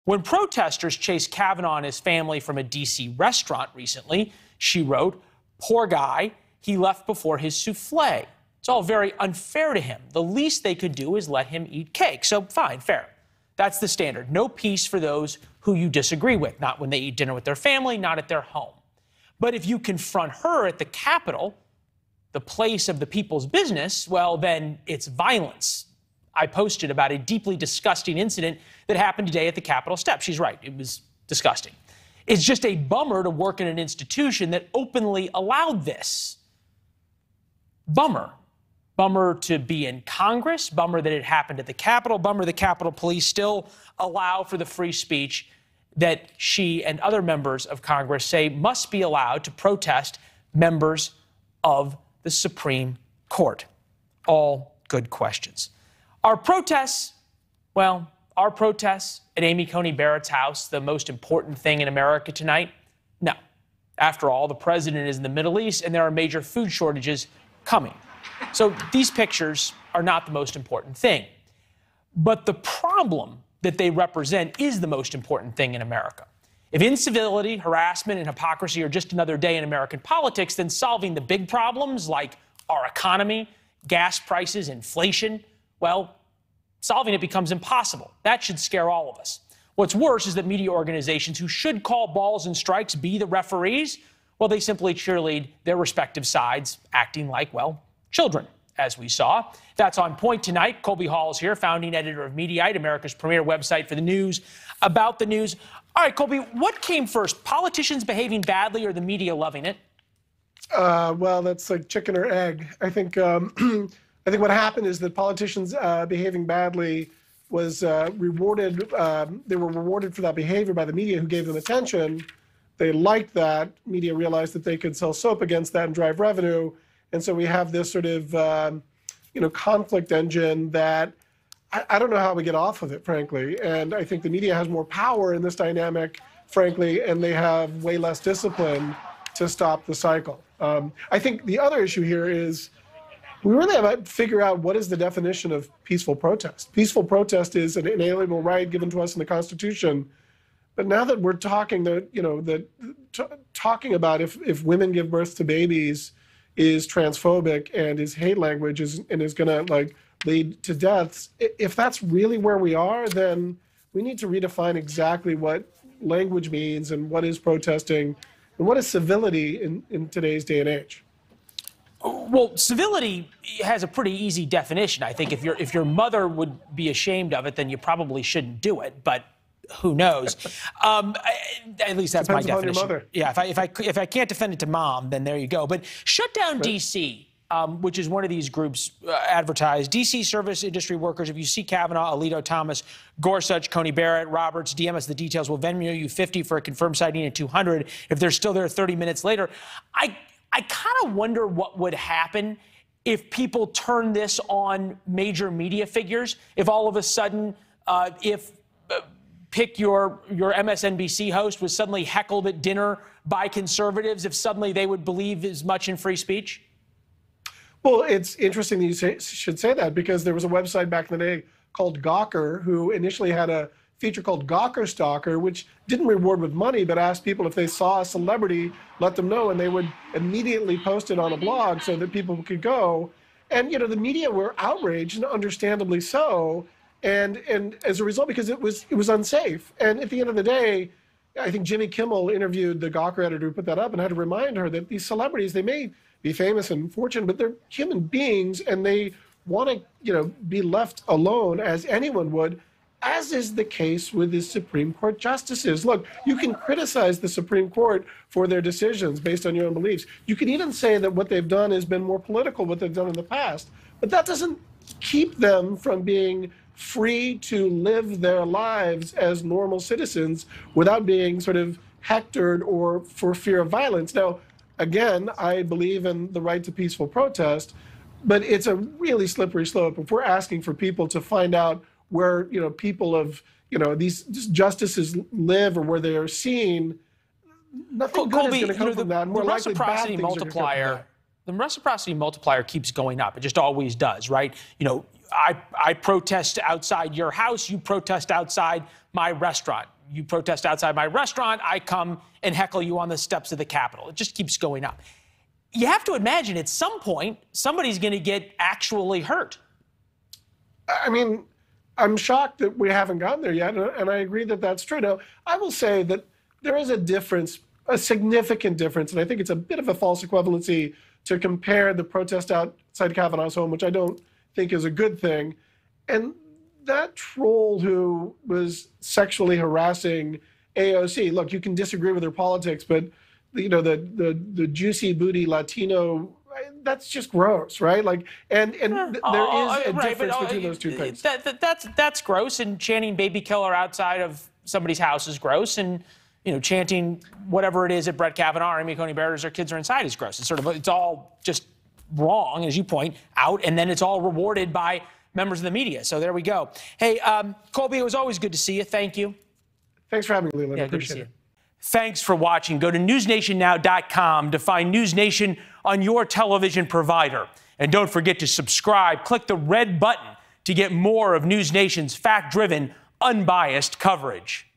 When protesters chased Kavanaugh and his family from a D.C. restaurant recently, she wrote, "Poor guy, he left before his souffle. It's all very unfair to him. The least they could do is let him eat cake." So fine, fair. That's the standard. No peace for those who you disagree with, not when they eat dinner with their family, not at their home. But if you confront her at the Capitol, the place of the people's business, well, then it's violence. I posted about a deeply disgusting incident that happened today at the Capitol steps. She's right. It was disgusting. It's just a bummer to work in an institution that openly allowed this. Bummer. Bummer to be in Congress. Bummer that it happened at the Capitol. Bummer the Capitol Police still allow for the free speech that she and other members of Congress say must be allowed to protest members of the Supreme Court. All good questions. Our protests, well, our protests at Amy Coney Barrett's house, the most important thing in America tonight? No. After all, the president is in the Middle East and there are major food shortages coming. So these pictures are not the most important thing. But the problem that they represent is the most important thing in America. If incivility, harassment, and hypocrisy are just another day in American politics, then solving the big problems like our economy, gas prices, inflation, well, solving it becomes impossible. That should scare all of us. What's worse is that media organizations who should call balls and strikes, be the referees, well, they simply cheerlead their respective sides, acting like, well, children, as we saw. That's On Point tonight. Colby Hall is here, founding editor of Mediaite, America's premier website for the news about the news. All right, Colby, what came first, politicians behaving badly or the media loving it? Well, that's like chicken or egg. I think what happened is that politicians behaving badly was rewarded. They were rewarded for that behavior by the media who gave them attention. They liked that. Media realized that they could sell soap against that and drive revenue. And so we have this sort of, conflict engine that I don't know how we get off of it, frankly. And I think the media has more power in this dynamic, frankly, and they have way less discipline to stop the cycle. I think the other issue here is we really have to figure out what is the definition of peaceful protest. Peaceful protest is an inalienable right given to us in the Constitution. But now that we're talking, talking about if women give birth to babies is transphobic and is hate language and is going to lead to deaths, if that's really where we are, then we need to redefine exactly what language means and what is protesting and what is civility in today's day and age. Well, civility has a pretty easy definition. I think if your mother would be ashamed of it, then you probably shouldn't do it. But who knows? At least that's my definition. Your mother. Yeah, if I can't defend it to mom, then there you go. But shut down right. D.C., which is one of these groups advertised. D.C. service industry workers, if you see Kavanaugh, Alito, Thomas, Gorsuch, Coney Barrett, Roberts, DM us the details. We'll Venmo you $50 for a confirmed sighting and $200 if they're still there 30 minutes later. I kind of wonder what would happen if people turn this on major media figures. If all of a sudden, pick your MSNBC host was suddenly heckled at dinner by conservatives, if suddenly they would believe as much in free speech? Well, it's interesting that you should say that, because there was a website back in the day called Gawker who initially had a feature called Gawker Stalker, which didn't reward with money, but asked people if they saw a celebrity, let them know, and they would immediately post it on a blog so that people could go. And, the media were outraged, and understandably so. And as a result, because it was unsafe. And at the end of the day, I think Jimmy Kimmel interviewed the Gawker editor who put that up and had to remind her that these celebrities, they may be famous and fortunate, but they're human beings and they want to, be left alone as anyone would, as is the case with the Supreme Court justices. Look, you can criticize the Supreme Court for their decisions based on your own beliefs. You can even say that what they've done has been more political, what they've done in the past, but that doesn't keep them from being free to live their lives as normal citizens without being sort of hectored or for fear of violence. Now, again, I believe in the right to peaceful protest, but it's a really slippery slope if we're asking for people to find out where, people of, these justices live or where they are seen. Nothing good is going to come from that. More likely bad things are going to come from that. The reciprocity multiplier keeps going up. It just always does, right? I protest outside your house, you protest outside my restaurant. You protest outside my restaurant, I come and heckle you on the steps of the Capitol. It just keeps going up. You have to imagine at some point, somebody's going to get actually hurt. I mean, I'm shocked that we haven't gotten there yet, and I agree that that's true. Now, I will say that there is a difference, a significant difference, and I think it's a bit of a false equivalency to compare the protest outside Kavanaugh's home, which I don't think is a good thing, and that troll who was sexually harassing AOC. Look, you can disagree with her politics, but the juicy booty Latino, that's just gross, right? Like, and there is a difference between those two things. That's gross, and chanting "baby killer" outside of somebody's house is gross, and chanting whatever it is at Brett Kavanaugh or Amy Coney Barrett as their kids are inside is gross. It's all just wrong, as you point out, and then it's all rewarded by members of the media. So there we go. Hey, Colby, it was always good to see you. Thank you. Thanks for having me, Leland. Yeah, good to see you. Thanks for watching. Go to newsnationnow.com to find News Nation on your television provider. And don't forget to subscribe. Click the red button to get more of News Nation's fact-driven, unbiased coverage.